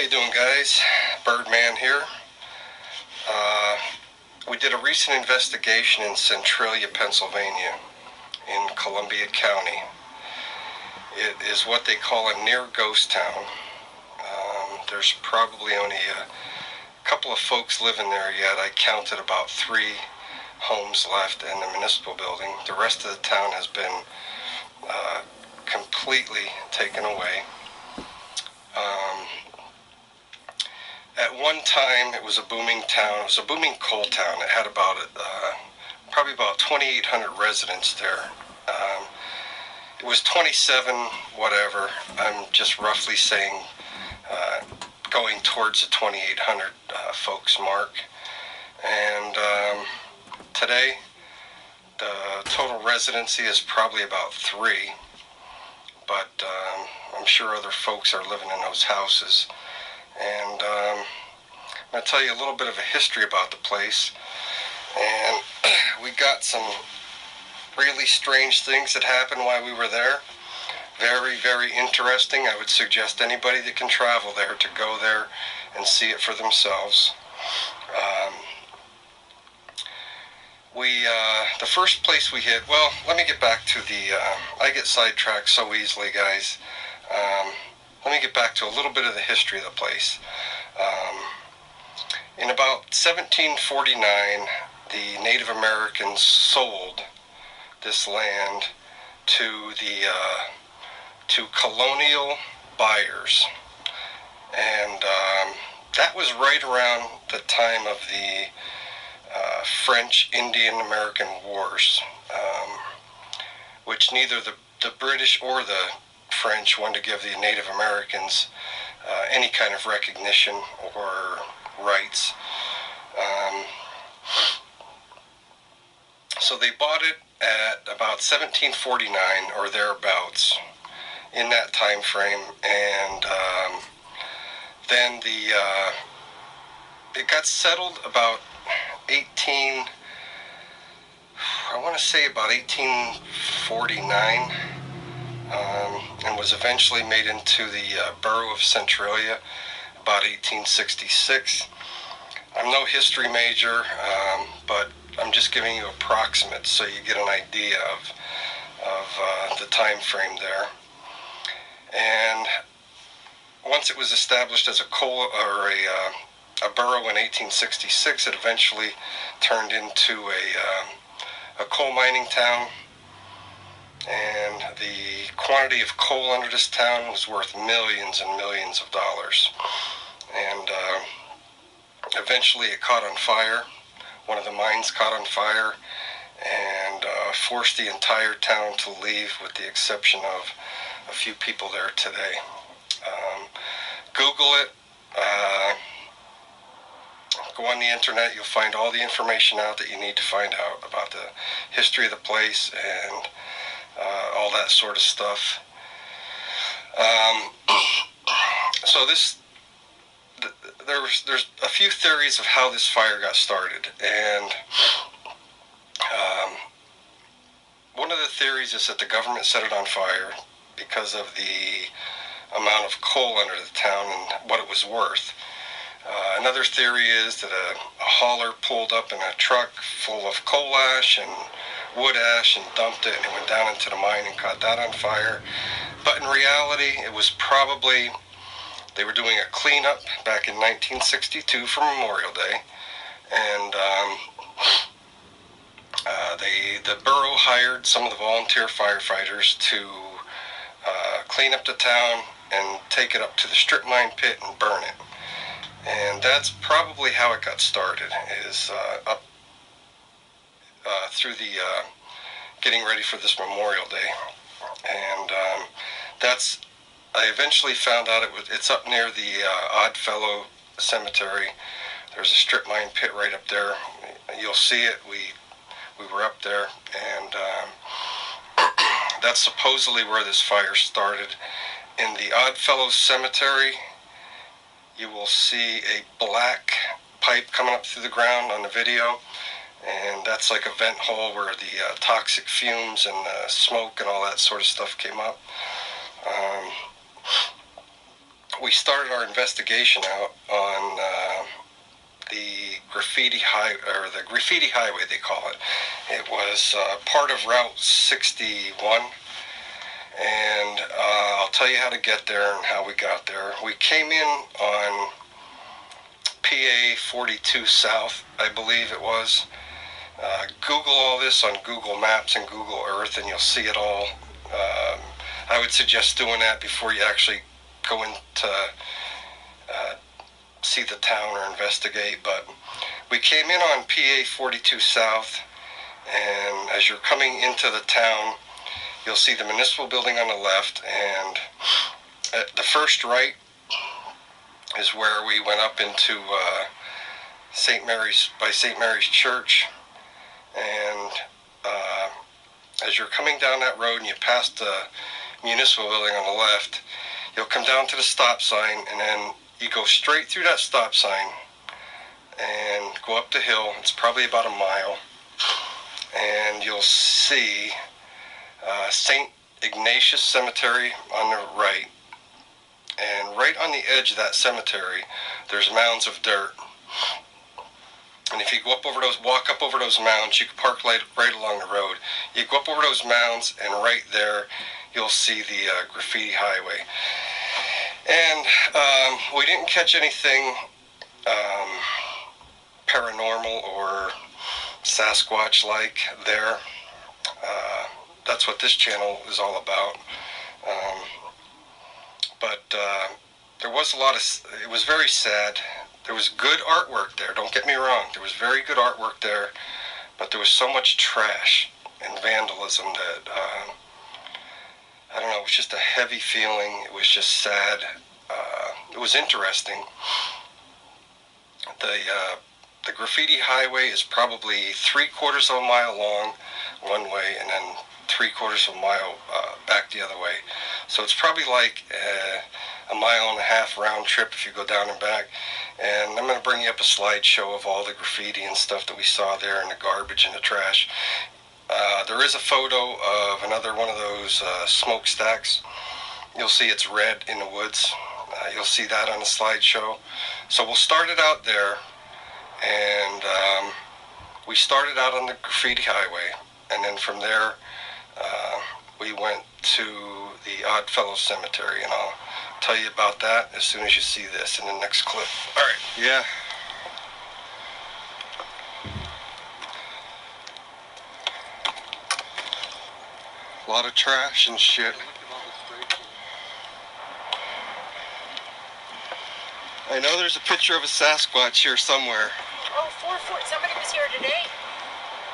you doing, guys? Birdman here. We did a recent investigation in Centralia, Pennsylvania, in Columbia County. It is what they call a near ghost town. There's probably only a couple of folks living there yet. I counted about 3 homes left in the municipal building. The rest of the town has been completely taken away. At one time, it was a booming town. It was a booming coal town. It had about probably about 2,800 residents there. It was 27, whatever. I'm just roughly saying, going towards the 2,800 folks mark. And today, the total residency is probably about 3. But I'm sure other folks are living in those houses. And I'm going to tell you a little bit of a history about the place. And we got some really strange things that happened while we were there. Very, very interesting. I would suggest anybody that can travel there to go there and see it for themselves. The first place we hit, well, let me get back to I get sidetracked so easily, guys. Let me get back to a little bit of the history of the place. In about 1749, the Native Americans sold this land to colonial buyers, and that was right around the time of the French Indian-American Wars, which neither the British or the French wanted to give the Native Americans any kind of recognition or rights. So they bought it at about 1749 or thereabouts, in that time frame, and then it got settled about I want to say about 1849, and was eventually made into the borough of Centralia about 1866. I'm no history major, but I'm just giving you approximate so you get an idea of the time frame there. And once it was established as a borough in 1866, it eventually turned into a coal mining town, and the quantity of coal under this town was worth millions and millions of dollars. And eventually it caught on fire. One of the mines caught on fire and forced the entire town to leave, with the exception of a few people there today. Google it. Go on the internet. You'll find all the information out that you need to find out about the history of the place and all that sort of stuff. So there's a few theories of how this fire got started, and one of the theories is that the government set it on fire because of the amount of coal under the town and what it was worth. Another theory is that a hauler pulled up in a truck full of coal ash and wood ash and dumped it, and it went down into the mine and caught that on fire. But in reality, it was probably, they were doing a cleanup back in 1962 for Memorial Day, and the borough hired some of the volunteer firefighters to clean up the town and take it up to the strip mine pit and burn it. And that's probably how it got started, is up through the getting ready for this Memorial Day. And I eventually found out it's up near the Oddfellow Cemetery. There's a strip mine pit right up there. You'll see it. We were up there, and that's supposedly where this fire started. In the Oddfellow Cemetery, you will see a black pipe coming up through the ground on the video, and that's like a vent hole where the toxic fumes and smoke and all that sort of stuff came up. we started our investigation out on the graffiti highway, they call it. It was part of Route 61, and I'll tell you how to get there and how we got there. We came in on PA 42 South, I believe it was. Google all this on Google Maps and Google Earth, and you'll see it all. I would suggest doing that before you actually go in to see the town or investigate. But we came in on PA 42 South, and as you're coming into the town, you'll see the municipal building on the left, and at the first right is where we went up into St. Mary's Church. And as you're coming down that road and you pass the municipal building on the left, you'll come down to the stop sign, and then you go straight through that stop sign and go up the hill. It's probably about a mile, and you'll see St. Ignatius Cemetery on the right. And right on the edge of that cemetery, there's mounds of dirt. And if you go walk up over those mounds, you can park right along the road. You go up over those mounds, and right there, you'll see the graffiti highway. And we didn't catch anything paranormal or Sasquatch-like there. That's what this channel is all about. But there was it was very sad. There was good artwork there, don't get me wrong. There was very good artwork there, but there was so much trash and vandalism that, I don't know, it was just a heavy feeling. It was just sad. It was interesting. The graffiti highway is probably 3/4 of a mile long one way, and then 3/4 of a mile back the other way. So it's probably like a 1.5 mile round trip if you go down and back. And I'm going to bring you up a slideshow of all the graffiti and stuff that we saw there, and the garbage and the trash. There is a photo of another one of those smokestacks. You'll see it's red in the woods. You'll see that on the slideshow. So we'll start it out there, and we started out on the graffiti highway, and then from there we went to the Oddfellow Cemetery, and I'll tell you about that as soon as you see this in the next clip. All right, yeah. A lot of trash and shit. I know there's a picture of a Sasquatch here somewhere. Oh, 414. Somebody was here today.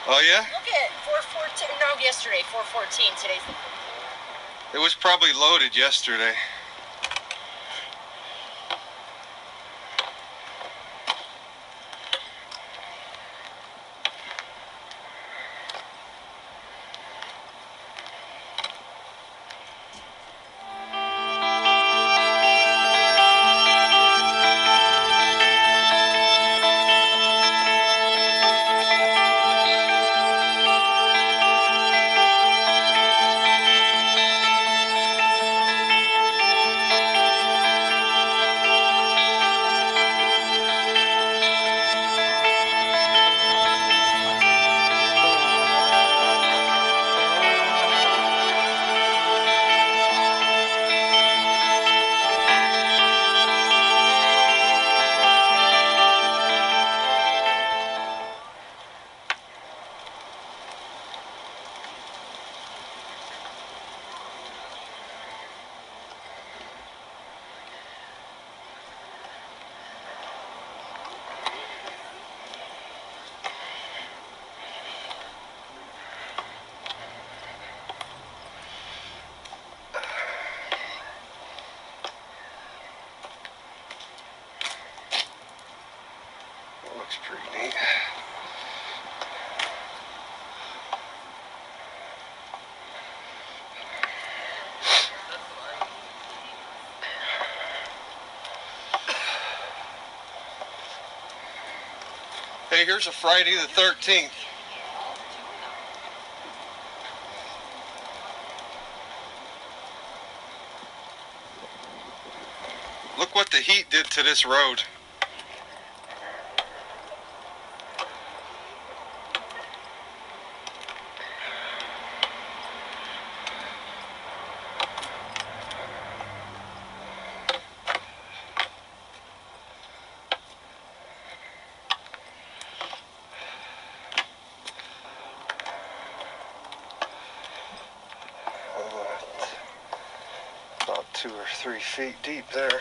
Oh, yeah? Look at 414. No, yesterday, 414. Today's the 4th. It was probably loaded yesterday. Looks pretty neat. Hey, here's a Friday the 13th. Look what the heat did to this road. About 2 or 3 feet deep there.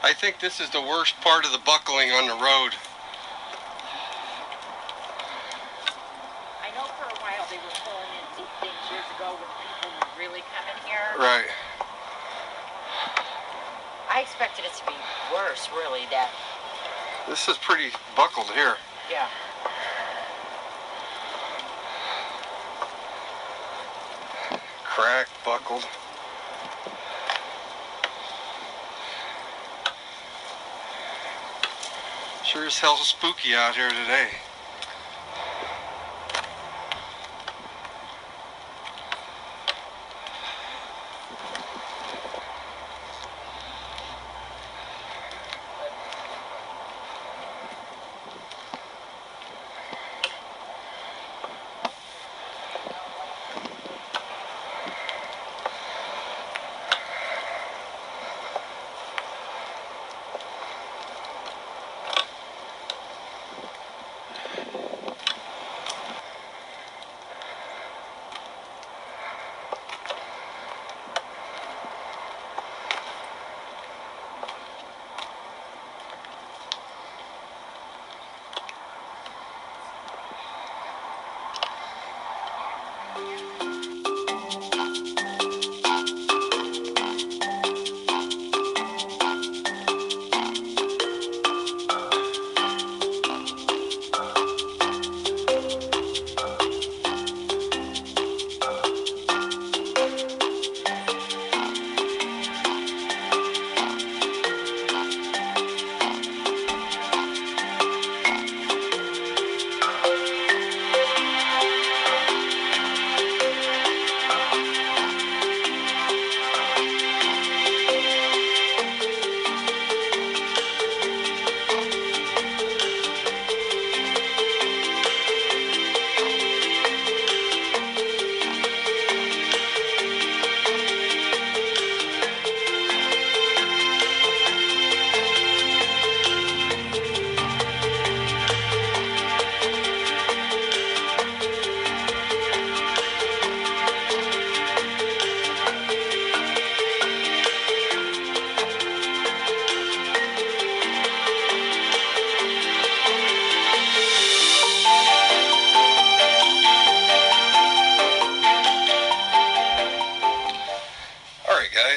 I think this is the worst part of the buckling on the road. I know for a while they were pulling in deep things years ago when people would really come in here. Right. I expected it to be worse, really. That. This is pretty buckled here. Yeah. Cracked, buckled. Sure as hell spooky out here today.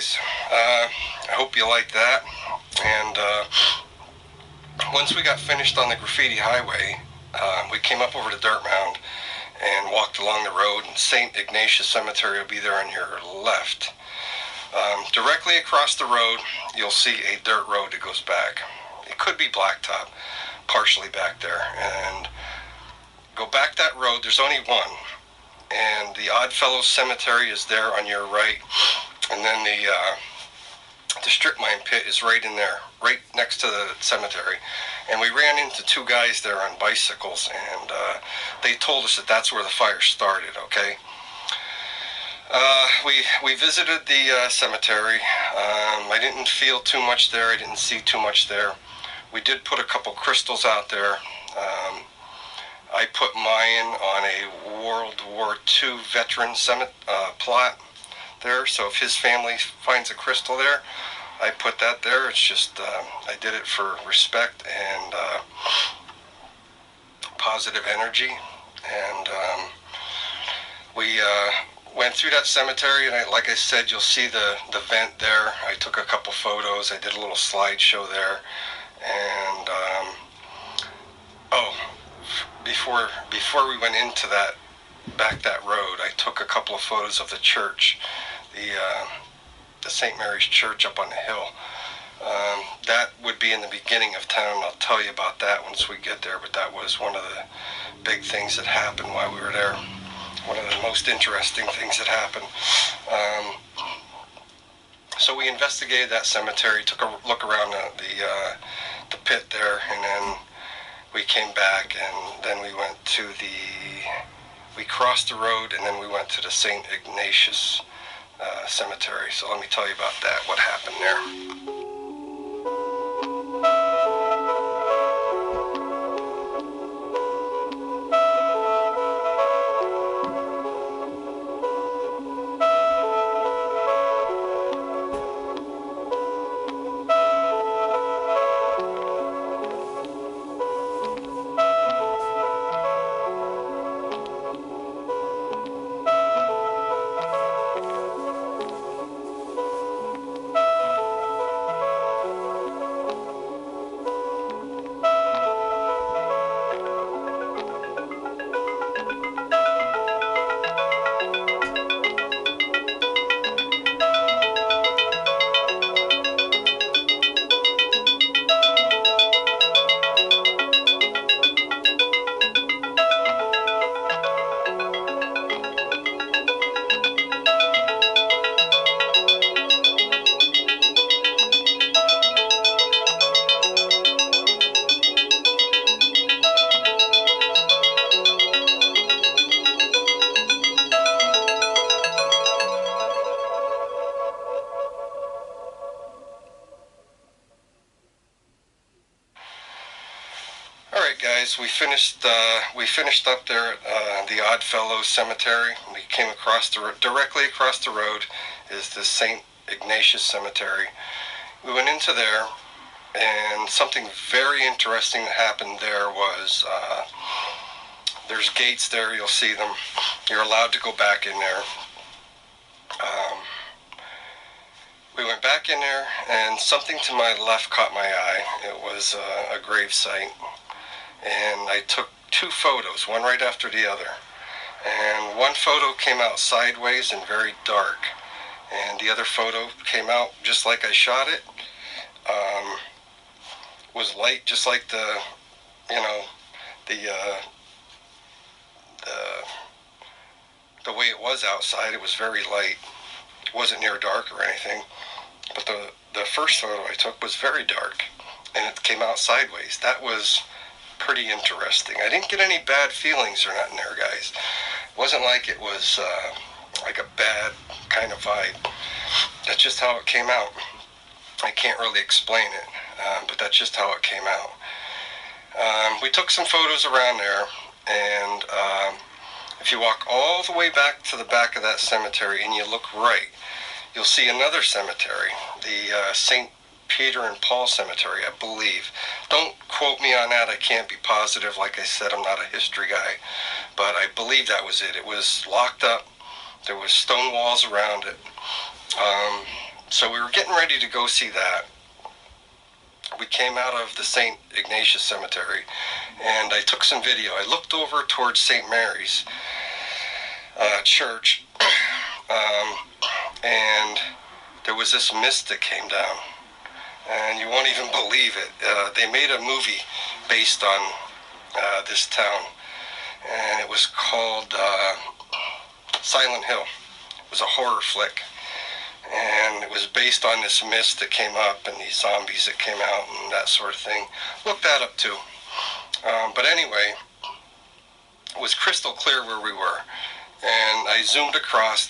guys. I hope you like that. And once we got finished on the graffiti highway, we came up over the dirt mound and walked along the road, and St. Ignatius Cemetery will be there on your left. Directly across the road, you'll see a dirt road that goes back. It could be blacktop, partially back there. And go back that road, there's only one. And the Oddfellows Cemetery is there on your right. And then the strip mine pit is right in there, right next to the cemetery. And we ran into two guys there on bicycles, and they told us that that's where the fire started, okay? We visited the cemetery. I didn't feel too much there. I didn't see too much there. We did put a couple crystals out there. I put mine on a World War II veteran plot there, so if his family finds a crystal there, I put that there. It's just, I did it for respect and positive energy. And we went through that cemetery, and like I said, you'll see the vent there. I took a couple photos. I did a little slideshow there. And before we went into that road, I took a couple of photos of the church, the St. Mary's Church up on the hill. That would be in the beginning of town. I'll tell you about that once we get there, but that was one of the big things that happened while we were there. One of the most interesting things that happened. So we investigated that cemetery, took a look around the pit there, and then we came back, and then we went to we crossed the road, and then we went to the St. Ignatius Cemetery. So let me tell you about that, what happened there. Guys, we finished up there at the Oddfellows Cemetery. We came across directly across the road is the St. Ignatius Cemetery. We went into there, and something very interesting that happened there was there's gates there. You'll see them. You're allowed to go back in there. We went back in there, and something to my left caught my eye. It was a grave site. And I took two photos, one right after the other. And one photo came out sideways and very dark. And the other photo came out just like I shot it. Was light, just like the way it was outside. It was very light. It wasn't near dark or anything. But the first photo I took was very dark, and it came out sideways. That was pretty interesting. I didn't get any bad feelings or nothing there, guys. It wasn't like it was like a bad kind of vibe. That's just how it came out. I can't really explain it, but that's just how it came out. We took some photos around there, and if you walk all the way back to the back of that cemetery and you look right, you'll see another cemetery, the St. Peter and Paul Cemetery, I believe. Don't quote me on that. I can't be positive. Like I said, I'm not a history guy, but I believe that was it. It was locked up. There was stone walls around it. So we were getting ready to go see that. We came out of the St. Ignatius Cemetery, and I took some video. I looked over towards St. Mary's church, and there was this mist that came down, and you won't even believe it. They made a movie based on this town, and it was called Silent Hill. It was a horror flick, and it was based on this mist that came up and these zombies that came out and that sort of thing. Look that up too. But anyway, it was crystal clear where we were, and I zoomed across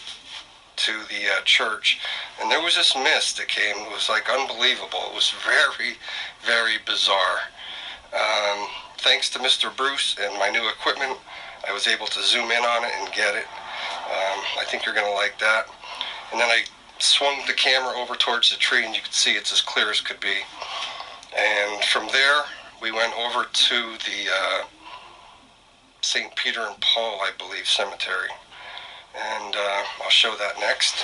to the church, and there was this mist that came. It was like unbelievable. It was very, very bizarre. Thanks to Mr. Bruce and my new equipment, I was able to zoom in on it and get it. I think you're going to like that. And then I swung the camera over towards the tree, and you can see it's as clear as could be. And from there, we went over to the St. Peter and Paul, I believe, cemetery. And I'll show that next.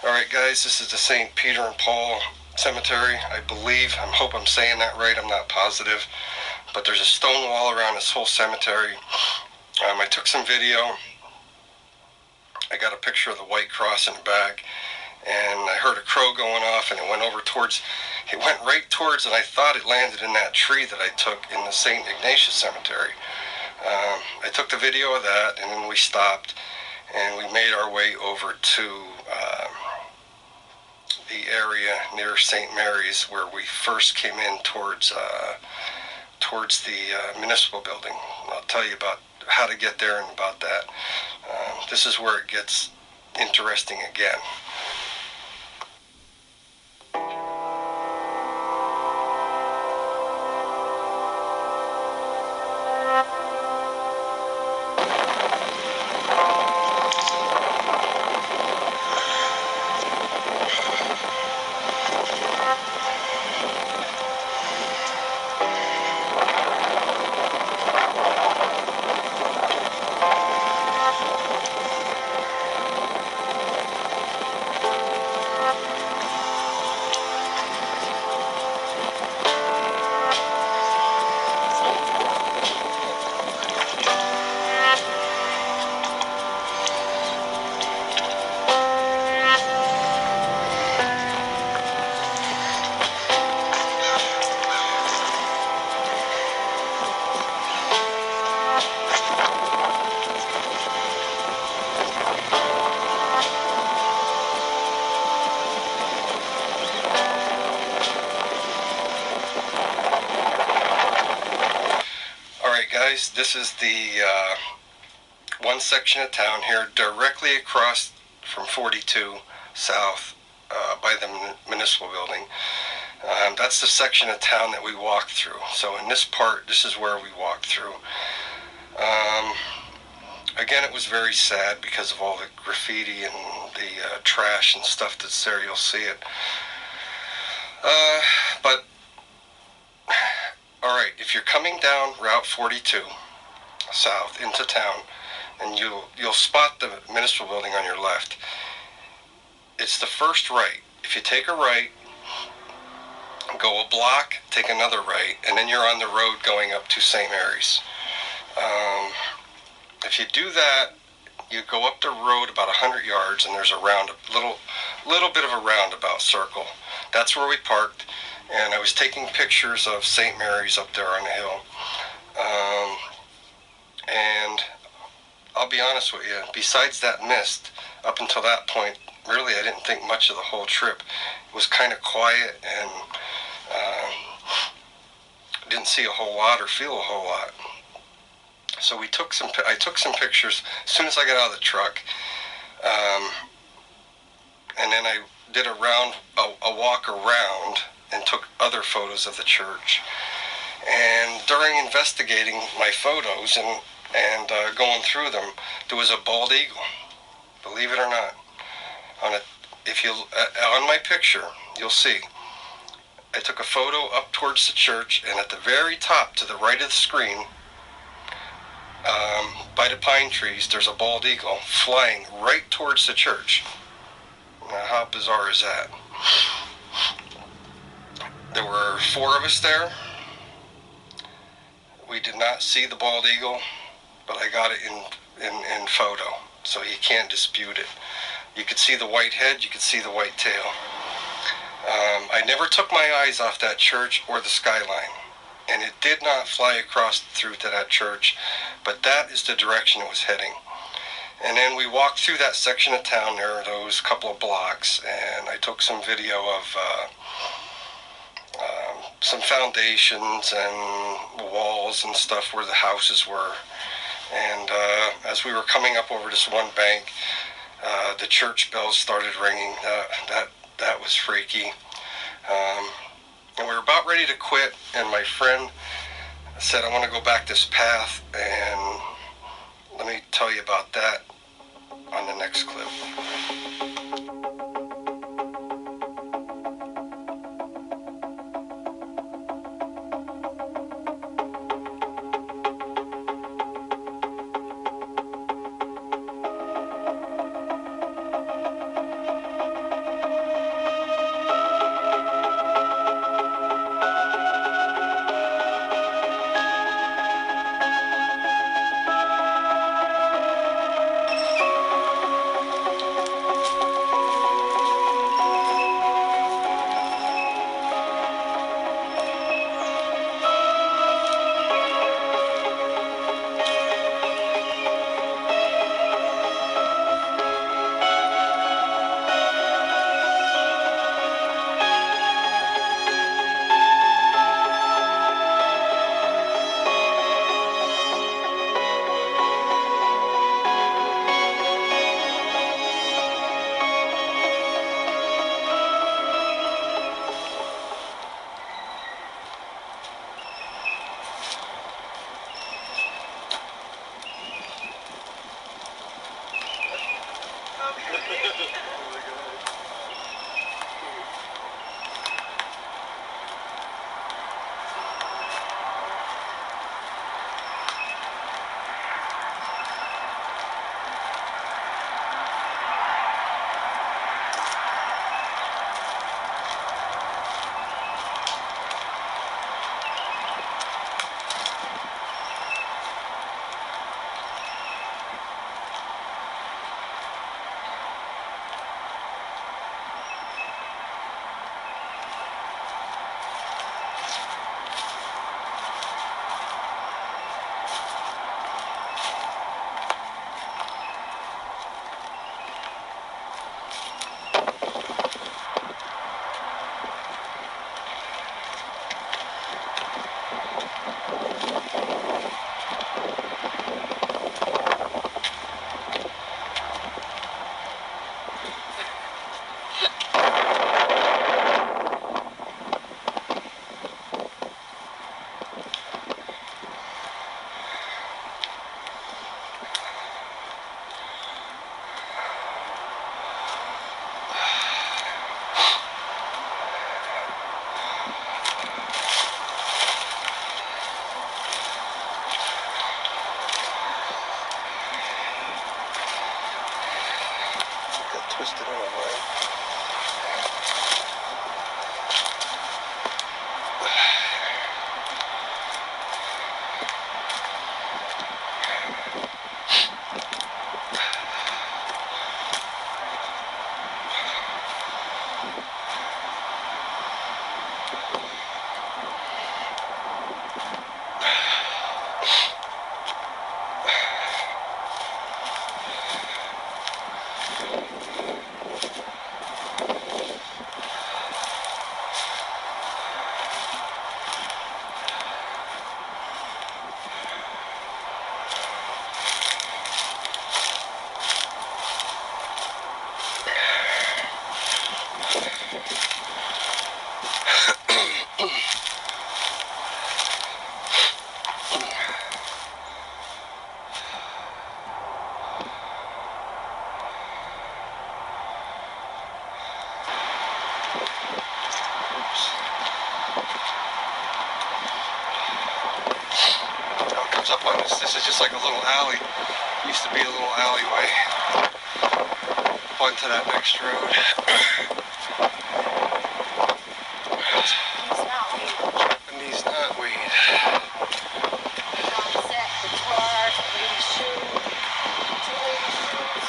Alright guys, this is the St. Peter and Paul Cemetery, I believe. I hope I'm saying that right, I'm not positive. But there's a stone wall around this whole cemetery. I took some video. I got a picture of the white cross in the back. And I heard a crow going off, and it went right towards, and I thought it landed in that tree that I took in the St. Ignatius Cemetery. I took the video of that, and then we stopped, and we made our way over to the area near St. Mary's, where we first came in towards the municipal building. I'll tell you about how to get there and about that. This is where it gets interesting again. Guys, this is the one section of town here directly across from 42 south by the municipal building. That's the section of town that we walked through. So in this part, this is where we walked through. Again, it was very sad because of all the graffiti and the trash and stuff that's there. You'll see it. But all right, if you're coming down Route 42 south into town, and you'll spot the municipal building on your left. It's the first right. If you take a right, go a block, take another right, and then you're on the road going up to St. Mary's. If you do that, you go up the road about 100 yards, and there's a little bit of a roundabout circle. That's where we parked, and I was taking pictures of St. Mary's up there on the hill. And I'll be honest with you, besides that mist, up until that point, really I didn't think much of the whole trip. It was kind of quiet, and didn't see a whole lot or feel a whole lot. So I took some pictures as soon as I got out of the truck, and then I did a walk around and took other photos of the church. And during investigating my photos and going through them, there was a bald eagle. Believe it or not, on my picture, you'll see. I took a photo up towards the church, and at the very top, to the right of the screen, by the pine trees, there's a bald eagle flying right towards the church. Now, how bizarre is that? There were 4 of us there. We did not see the bald eagle, but I got it in photo, so you can't dispute it. You could see the white head, you could see the white tail. I never took my eyes off that church or the skyline, and it did not fly across through to that church, but that is the direction it was heading. And then we walked through that section of town there, those couple of blocks, and I took some video of some foundations and walls and stuff where the houses were. And as we were coming up over this one bank, the church bells started ringing. That was freaky. And we were about ready to quit, and my friend said, I want to go back this path, and let me tell you about that on the next clip. twisted on a line. Up on this. This is just like a little alley. Used to be a little alleyway up onto that next road. Japanese knotweed. Set, the guitar, lady's shoe, two ladies' shoes.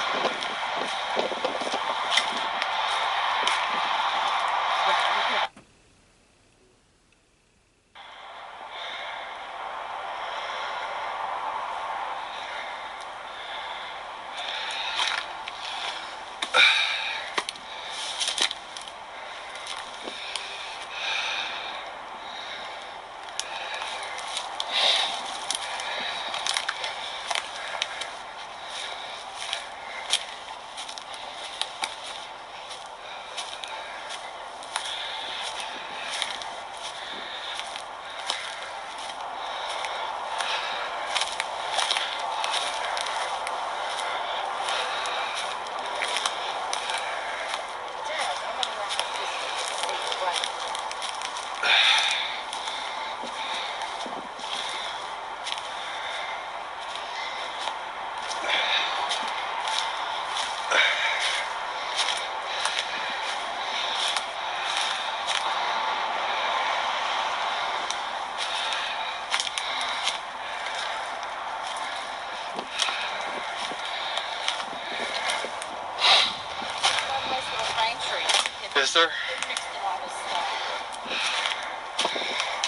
Is there?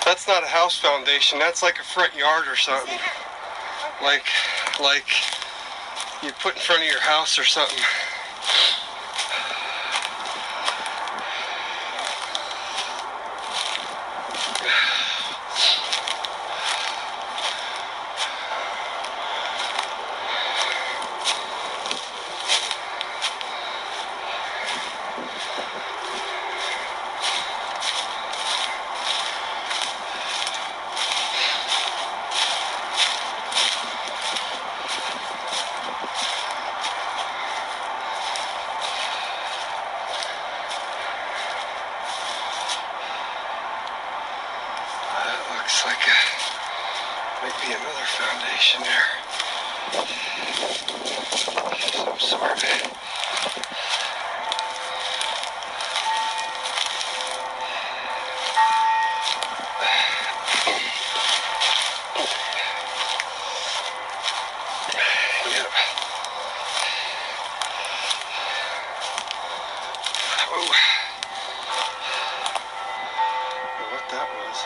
That's not a house foundation. That's like a front yard or something. Like you put in front of your house or something. Looks like might be another foundation there. Some sort. Yep. Oh. What that was.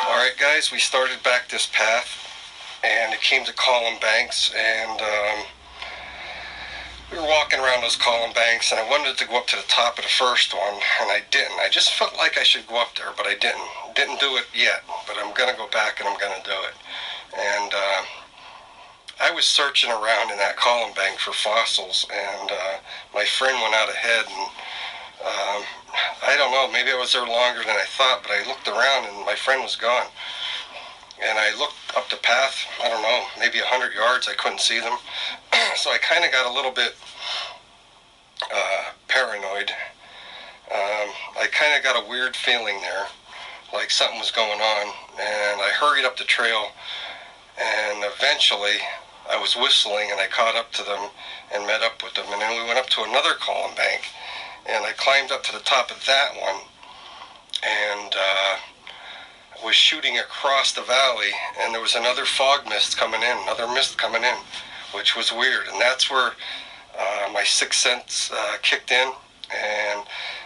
Alright guys, we started back this path and it came to Column Banks, and we were walking around those column banks, and I wanted to go up to the top of the first one, and I didn't. I just felt like I should go up there, but I didn't. Didn't do it yet, but I'm going to go back and I'm going to do it. And I was searching around in that column bank for fossils, and my friend went out ahead, and I don't know, maybe I was there longer than I thought, but I looked around and my friend was gone. And I looked up the path, I don't know, maybe 100 yards, I couldn't see them. So I kind of got a little bit paranoid. I kind of got a weird feeling there, like something was going on, and I hurried up the trail, and eventually I was whistling and I caught up to them and met up with them, and then we went up to another column bank, and I climbed up to the top of that one, and was shooting across the valley, and there was another fog mist coming in, another mist coming in, which was weird. And that's where my sixth sense kicked in, and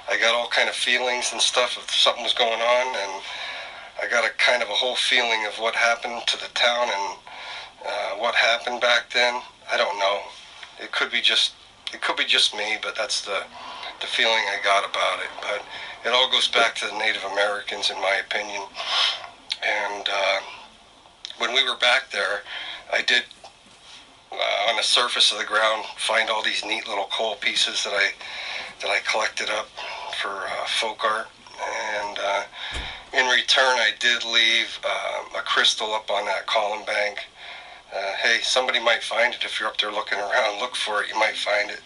I got all kind of feelings and stuff if something was going on, and I got a kind of a whole feeling of what happened to the town and what happened back then. I don't know. It could be just me, but that's the feeling I got about it. But it all goes back to the Native Americans, in my opinion. And when we were back there, I did, on the surface of the ground, find all these neat little coal pieces that I collected up for folk art. And in return, I did leave a crystal up on that column bank. Hey, somebody might find it if you're up there looking around. Look for it, you might find it.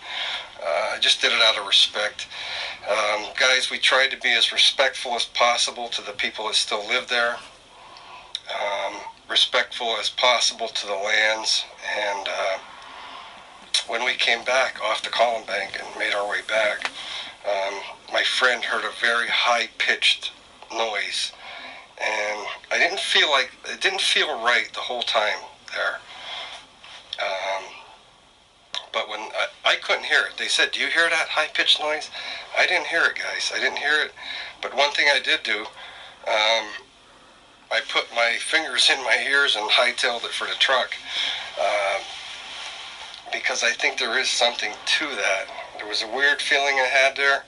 I just did it out of respect. Guys, we tried to be as respectful as possible to the people that still live there, respectful as possible to the lands, and when we came back off the column bank and made our way back, my friend heard a very high-pitched noise, and it didn't feel right the whole time there. But when I couldn't hear it, they said, "Do you hear that high-pitched noise?" I didn't hear it, guys. I didn't hear it. But one thing I did do, I put my fingers in my ears and hightailed it for the truck, because I think there is something to that. There was a weird feeling I had there.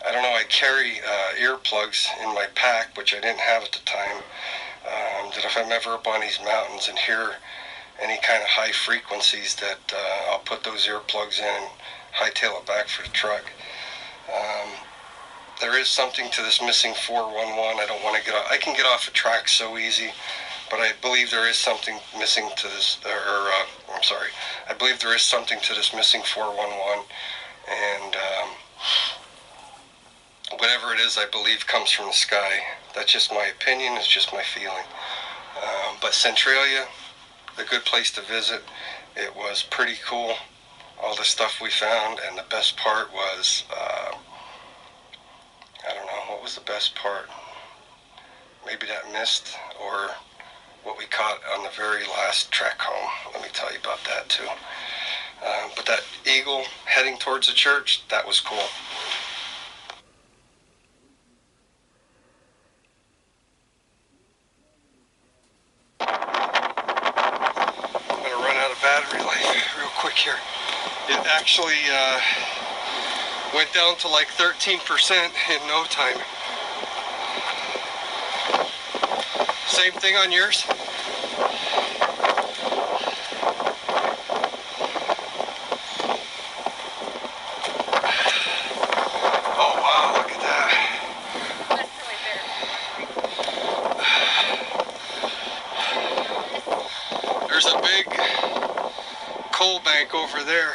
I don't know, I carry earplugs in my pack, which I didn't have at the time, that if I'm ever up on these mountains and hear any kind of high frequencies, that I'll put those earplugs in and hightail it back for the truck. There is something to this missing 411. I don't want to get off. I can get off a track so easy, but I believe there is something missing to this, I believe there is something to this missing 411, and whatever it is, I believe comes from the sky. That's just my opinion, it's just my feeling. But Centralia, a good place to visit. It was pretty cool, all the stuff we found, and the best part was, I don't know, what was the best part? Maybe that mist, or what we caught on the very last trek home. Let me tell you about that too. But that eagle heading towards the church, that was cool. Battery life real quick here. It actually went down to like 13% in no time. Same thing on yours? Oh wow, look at that. There's a big coal bank over there.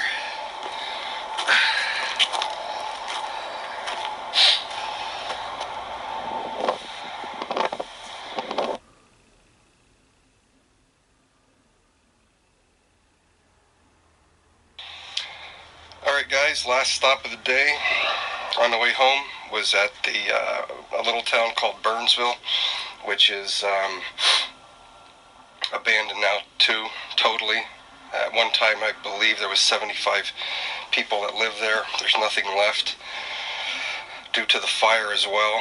Alright guys, last stop of the day on the way home was at a little town called Burnsville, which is abandoned now too, totally. At one time, I believe there was 75 people that lived there. There's nothing left due to the fire as well.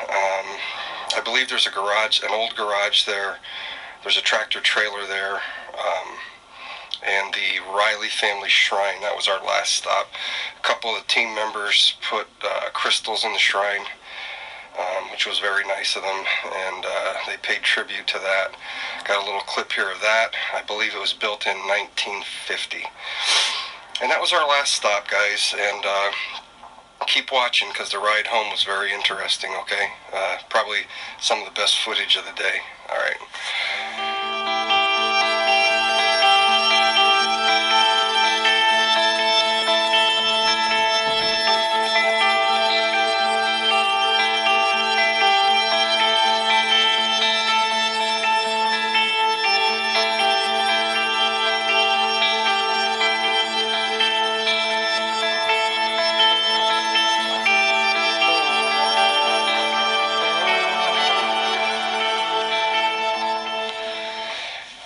I believe there's a garage, an old garage there. There's a tractor trailer there, and and the Riley family shrine. That was our last stop. A couple of team members put crystals in the shrine, which was very nice of them, and they paid tribute to that. Got a little clip here of that. I believe it was built in 1950. And that was our last stop, guys, and keep watching because the ride home was very interesting, okay? Probably some of the best footage of the day. All right.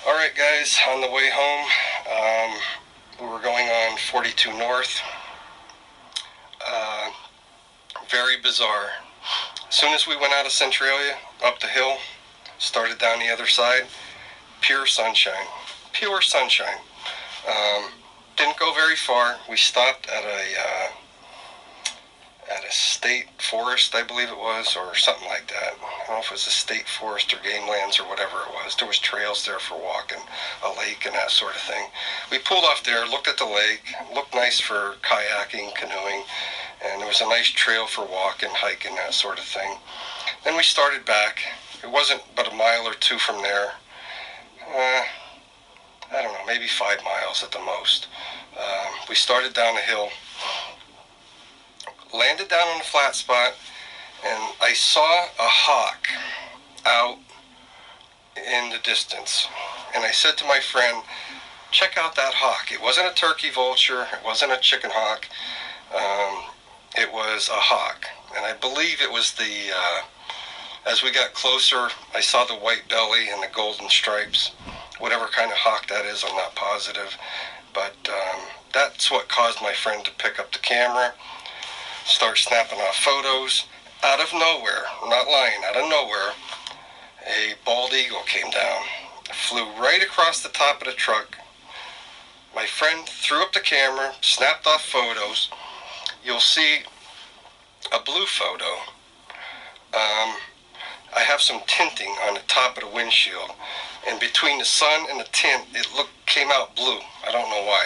Alright guys, on the way home, we were going on 42 North. Very bizarre. As soon as we went out of Centralia, up the hill, started down the other side, pure sunshine. Pure sunshine. Didn't go very far. We stopped at a state forest, I believe it was, or something like that. I don't know if it was a state forest or game lands or whatever it was. There was trails there for walking, a lake and that sort of thing. We pulled off there, looked at the lake, looked nice for kayaking, canoeing, and there was a nice trail for walking, hiking, that sort of thing. Then we started back. It wasn't but a mile or two from there. I don't know, maybe 5 miles at the most. We started down the hill, landed down on a flat spot, and I saw a hawk out in the distance. And I said to my friend, check out that hawk. It wasn't a turkey vulture, it wasn't a chicken hawk, it was a hawk. And I believe it was the, as we got closer, I saw the white belly and the golden stripes. Whatever kind of hawk that is, I'm not positive. But that's what caused my friend to pick up the camera, start snapping off photos. Out of nowhere, I'm not lying, out of nowhere, a bald eagle came down, flew right across the top of the truck. My friend threw up the camera, snapped off photos. You'll see a blue photo. I have some tinting on the top of the windshield, and between the sun and the tint, it came out blue. I don't know why.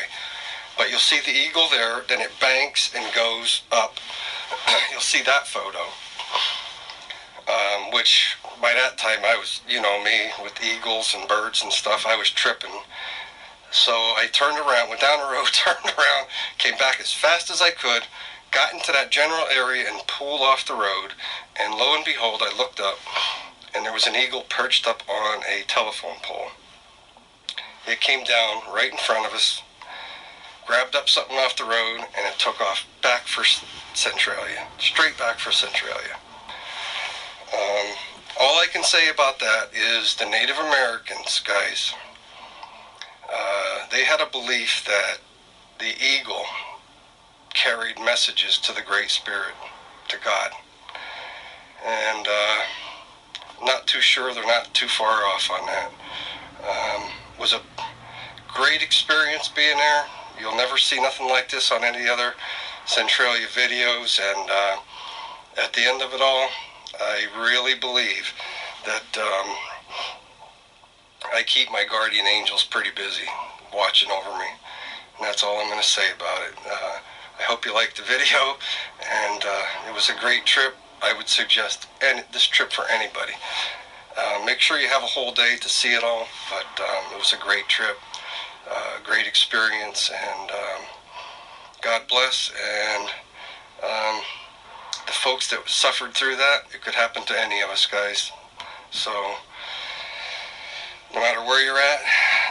But you'll see the eagle there, then it banks and goes up. You'll see that photo. Which, by that time, I was, you know me, with eagles and birds and stuff, I was tripping. So I turned around, went down the road, turned around, came back as fast as I could, got into that general area and pulled off the road. And lo and behold, I looked up, and there was an eagle perched up on a telephone pole. It came down right in front of us, grabbed up something off the road, and it took off back for Centralia, straight back for Centralia. All I can say about that is the Native Americans, guys, they had a belief that the eagle carried messages to the Great Spirit, to God. And not too sure, they're not too far off on that. Was a great experience being there. You'll never see nothing like this on any other Centralia videos, and at the end of it all, I really believe that I keep my guardian angels pretty busy watching over me, and that's all I'm going to say about it. I hope you liked the video, and it was a great trip. I would suggest this trip for anybody. Make sure you have a whole day to see it all, but it was a great trip, great experience, and God bless. And the folks that suffered through that, it could happen to any of us, guys. So no matter where you're at,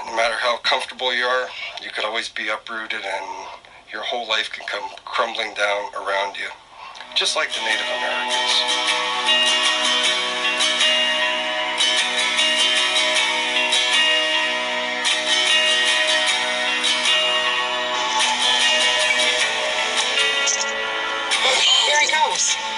no matter how comfortable you are, you could always be uprooted, and your whole life can come crumbling down around you, just like the Native Americans. Here he goes.